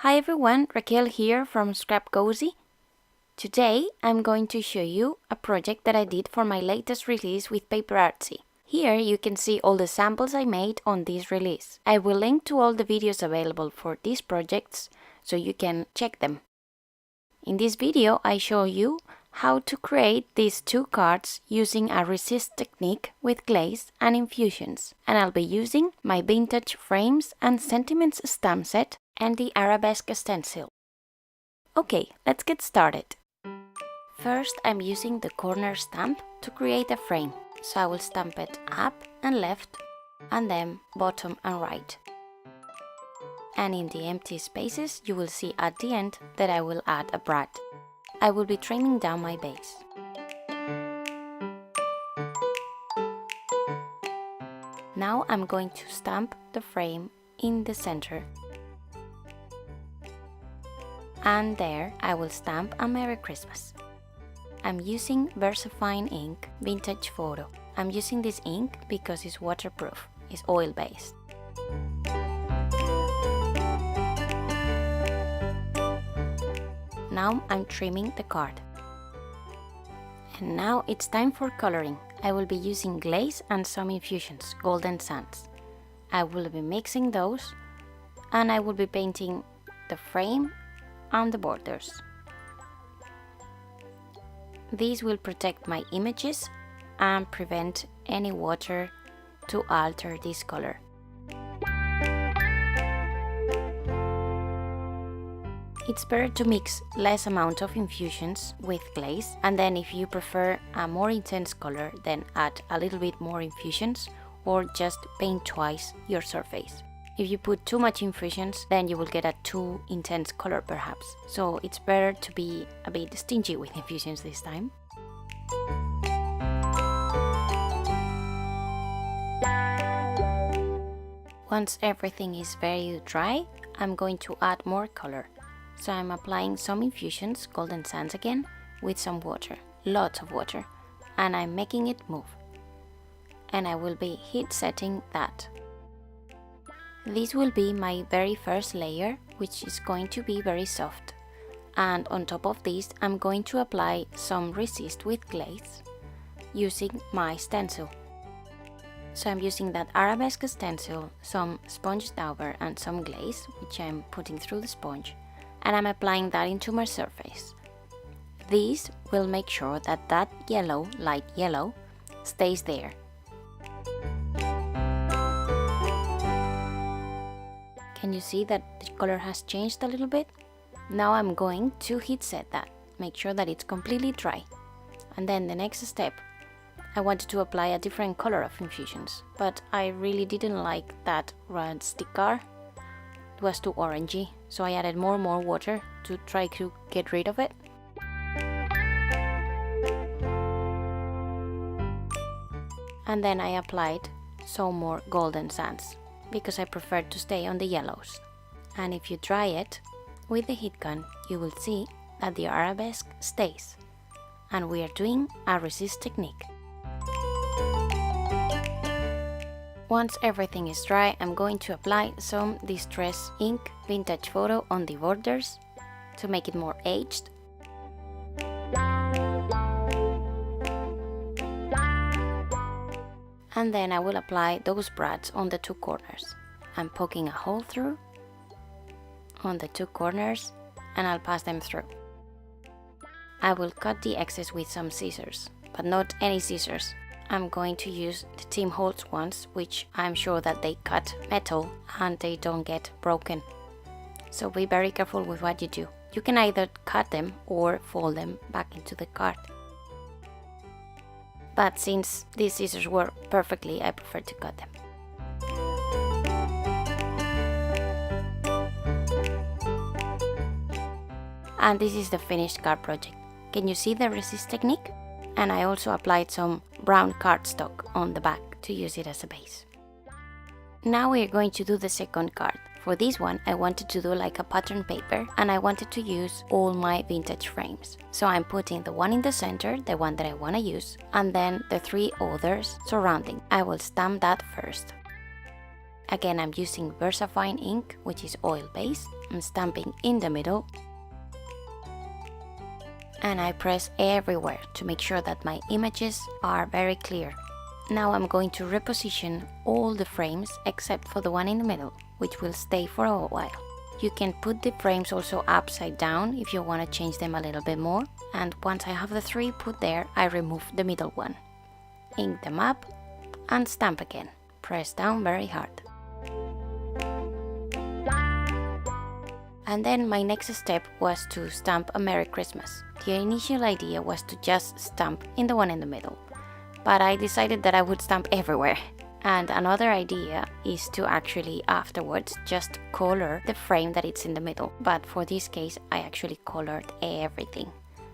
Hi everyone, Raquel here from scrapcosy. Today I'm going to show you a project that I did for my latest release with Paper Artsy. Here you can see all the samples I made on this release. I will link to all the videos available for these projects so you can check them. In this video I show you how to create these two cards using a resist technique with glaze and infusions, and I'll be using my vintage frames and sentiments stamp set and the arabesque stencil. Okay, let's get started. First, I'm using the corner stamp to create a frame, so I will stamp it up and left, and then bottom and right. And in the empty spaces, you will see at the end that I will add a brad. I will be trimming down my base. Now I'm going to stamp the frame in the center. And there I will stamp a Merry Christmas. I'm using VersaFine ink Vintage Photo. I'm using this ink because it's waterproof, it's oil-based. Now I'm trimming the card. And now it's time for coloring. I will be using glaze and some infusions, golden sands. I will be mixing those and I will be painting the frame and the borders. These will protect my images and prevent any water to alter this color. It's better to mix less amount of infusions with glaze, and then if you prefer a more intense color, then add a little bit more infusions or just paint twice your surface. If you put too much infusions, then you will get a too intense color perhaps. So it's better to be a bit stingy with infusions this time. Once everything is very dry, I'm going to add more color. So I'm applying some infusions, golden sands again, with some water, lots of water, and I'm making it move. And I will be heat setting that. This will be my very first layer, which is going to be very soft. And on top of this, I'm going to apply some resist with glaze using my stencil. So I'm using that arabesque stencil, some sponge dauber and some glaze, which I'm putting through the sponge, and I'm applying that into my surface. This will make sure that that yellow, light yellow, stays there. Can you see that the color has changed a little bit? Now I'm going to heat set that. Make sure that it's completely dry. And then the next step, I wanted to apply a different color of infusions, but I really didn't like that rustic car. It was too orangey, so I added more and more water to try to get rid of it. And then I applied some more golden sands, because I prefer to stay on the yellows. And if you dry it with the heat gun, you will see that the arabesque stays. And we are doing a resist technique. Once everything is dry, I'm going to apply some Distress ink Vintage Photo on the borders to make it more aged. And then I will apply those brads on the two corners. I'm poking a hole through on the two corners and I'll pass them through. I will cut the excess with some scissors, but not any scissors. I'm going to use the Tim Holtz ones, which I'm sure that they cut metal and they don't get broken. So be very careful with what you do. You can either cut them or fold them back into the card. But since these scissors work perfectly, I prefer to cut them. And this is the finished card project. Can you see the resist technique? And I also applied some brown cardstock on the back to use it as a base. Now we are going to do the second card. For this one, I wanted to do like a pattern paper and I wanted to use all my vintage frames. So I'm putting the one in the center, the one that I want to use, and then the three others surrounding. I will stamp that first. Again, I'm using VersaFine ink, which is oil-based. I'm stamping in the middle. And I press everywhere to make sure that my images are very clear. Now I'm going to reposition all the frames except for the one in the middle, which will stay for a while. You can put the frames also upside down if you want to change them a little bit more. And once I have the 3 put there, I remove the middle one. Ink them up and stamp again. Press down very hard. And then my next step was to stamp a Merry Christmas. The initial idea was to just stamp in the one in the middle, but I decided that I would stamp everywhere. And another idea is to actually afterwards just color the frame that it's in the middle. But for this case, I actually colored everything.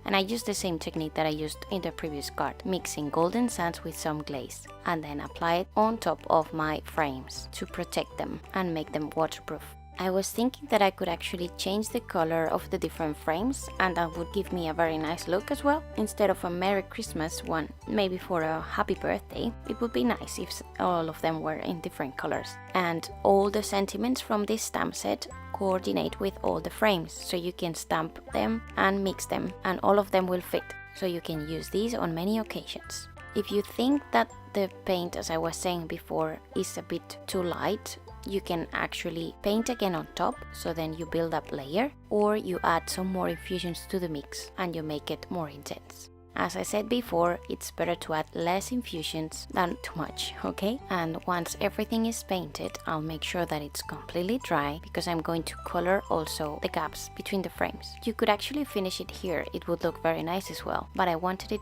And I used the same technique that I used in the previous card, mixing golden sands with some glaze, and then apply it on top of my frames to protect them and make them waterproof. I was thinking that I could actually change the color of the different frames, and that would give me a very nice look as well. Instead of a Merry Christmas one, maybe for a Happy Birthday, it would be nice if all of them were in different colors. And all the sentiments from this stamp set coordinate with all the frames, so you can stamp them and mix them, and all of them will fit. So you can use these on many occasions. If you think that the paint, as I was saying before, is a bit too light, you can actually paint again on top, so then you build up layer, or you add some more infusions to the mix and you make it more intense. As I said before, it's better to add less infusions than too much, okay? And once everything is painted, I'll make sure that it's completely dry, because I'm going to color also the gaps between the frames. You could actually finish it here, it would look very nice as well, but I wanted it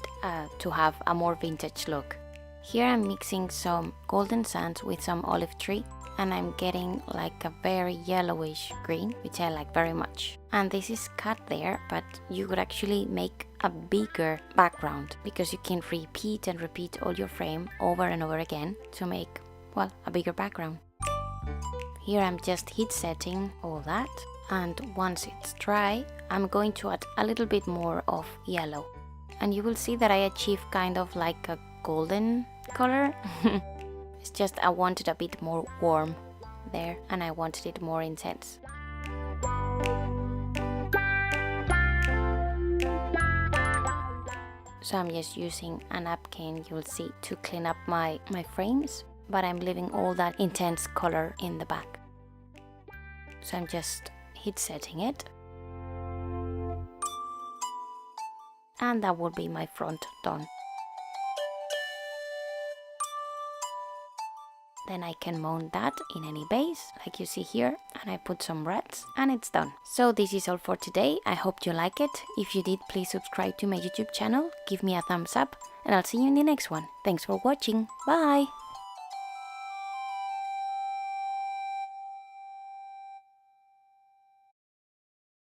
to have a more vintage look. Here I'm mixing some golden sands with some olive tree, and I'm getting like a very yellowish green, which I like very much. And this is cut there, but you could actually make a bigger background, because you can repeat and repeat all your frame over and over again to make, well, a bigger background. Here I'm just heat setting all that, and once it's dry, I'm going to add a little bit more of yellow. And you will see that I achieve kind of like a golden color. It's just I wanted a bit more warm there, and I wanted it more intense. So I'm just using a napkin, you'll see, to clean up my frames, but I'm leaving all that intense color in the back. So I'm just heat setting it. And that will be my front done. Then I can mount that in any base, like you see here, and I put some reds, and it's done. So this is all for today. I hope you like it. If you did, please subscribe to my YouTube channel, give me a thumbs up, and I'll see you in the next one. Thanks for watching. Bye!